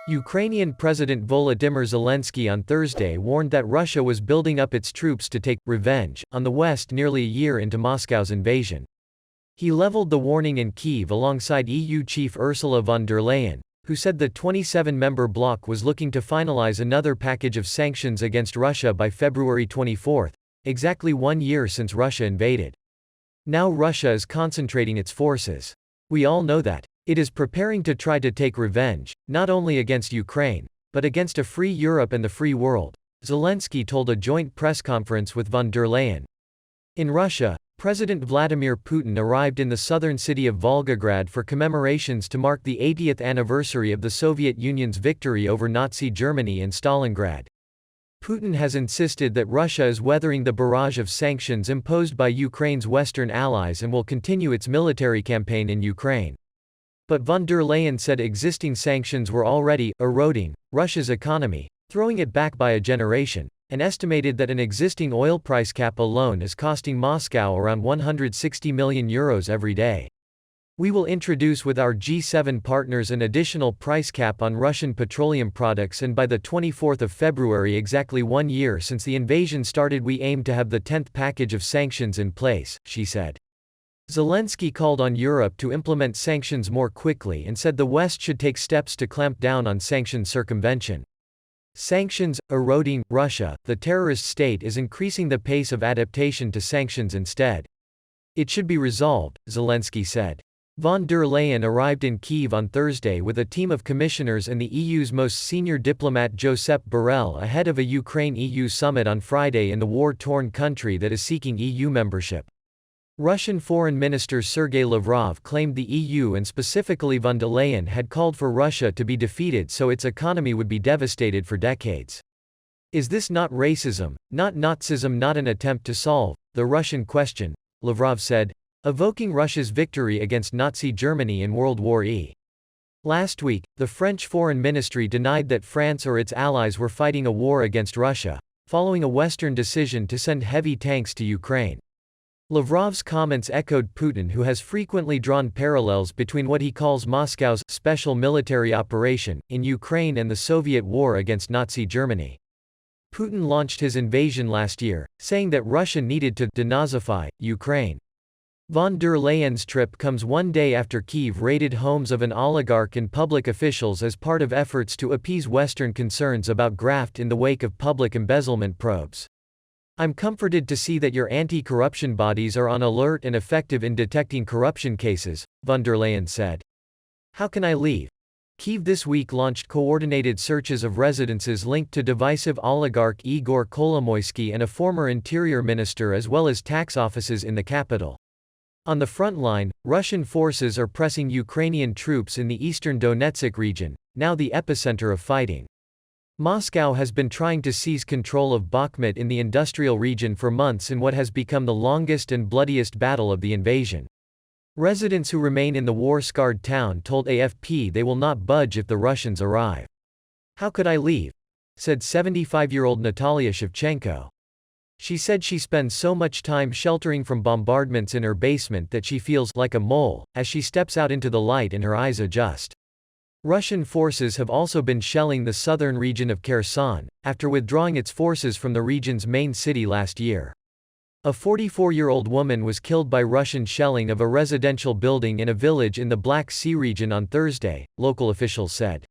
Ukrainian President Volodymyr Zelensky on Thursday warned that Russia was building up its troops to take revenge on the West nearly a year into Moscow's invasion. He leveled the warning in Kyiv alongside EU chief Ursula von der Leyen, who said the 27-member bloc was looking to finalize another package of sanctions against Russia by February 24, exactly 1 year since Russia invaded. Now Russia is concentrating its forces. We all know that. It is preparing to try to take revenge, not only against Ukraine, but against a free Europe and the free world, Zelensky told a joint press conference with von der Leyen. In Russia, President Vladimir Putin arrived in the southern city of Volgograd for commemorations to mark the 80th anniversary of the Soviet Union's victory over Nazi Germany in Stalingrad. Putin has insisted that Russia is weathering the barrage of sanctions imposed by Ukraine's Western allies and will continue its military campaign in Ukraine. But von der Leyen said existing sanctions were already eroding Russia's economy, throwing it back by a generation, and estimated that an existing oil price cap alone is costing Moscow around €160 million every day. We will introduce with our G7 partners an additional price cap on Russian petroleum products, and by the 24th of February, exactly 1 year since the invasion started, we aim to have the 10th package of sanctions in place, she said. Zelensky called on Europe to implement sanctions more quickly and said the West should take steps to clamp down on sanctions circumvention. Sanctions, eroding Russia, the terrorist state, is increasing the pace of adaptation to sanctions instead. It should be resolved, Zelensky said. Von der Leyen arrived in Kyiv on Thursday with a team of commissioners and the EU's most senior diplomat Josep Borrell ahead of a Ukraine-EU summit on Friday in the war-torn country that is seeking EU membership. Russian Foreign Minister Sergei Lavrov claimed the EU and specifically von der Leyen had called for Russia to be defeated so its economy would be devastated for decades. Is this not racism, not Nazism, not an attempt to solve the Russian question? Lavrov said, evoking Russia's victory against Nazi Germany in World War I. Last week, the French Foreign Ministry denied that France or its allies were fighting a war against Russia, following a Western decision to send heavy tanks to Ukraine. Lavrov's comments echoed Putin, who has frequently drawn parallels between what he calls Moscow's special military operation in Ukraine and the Soviet war against Nazi Germany. Putin launched his invasion last year, saying that Russia needed to denazify Ukraine. Von der Leyen's trip comes 1 day after Kyiv raided homes of an oligarch and public officials as part of efforts to appease Western concerns about graft in the wake of public embezzlement probes. I'm comforted to see that your anti-corruption bodies are on alert and effective in detecting corruption cases, von der Leyen said. How can I leave? Kyiv this week launched coordinated searches of residences linked to divisive oligarch Igor Kolomoisky and a former interior minister, as well as tax offices in the capital. On the front line, Russian forces are pressing Ukrainian troops in the eastern Donetsk region, now the epicenter of fighting. Moscow has been trying to seize control of Bakhmut in the industrial region for months in what has become the longest and bloodiest battle of the invasion. Residents who remain in the war-scarred town told AFP they will not budge if the Russians arrive. How could I leave? Said 75-year-old Natalia Shevchenko. She said she spends so much time sheltering from bombardments in her basement that she feels like a mole as she steps out into the light and her eyes adjust. Russian forces have also been shelling the southern region of Kherson, after withdrawing its forces from the region's main city last year. A 44-year-old woman was killed by Russian shelling of a residential building in a village in the Black Sea region on Thursday, local officials said.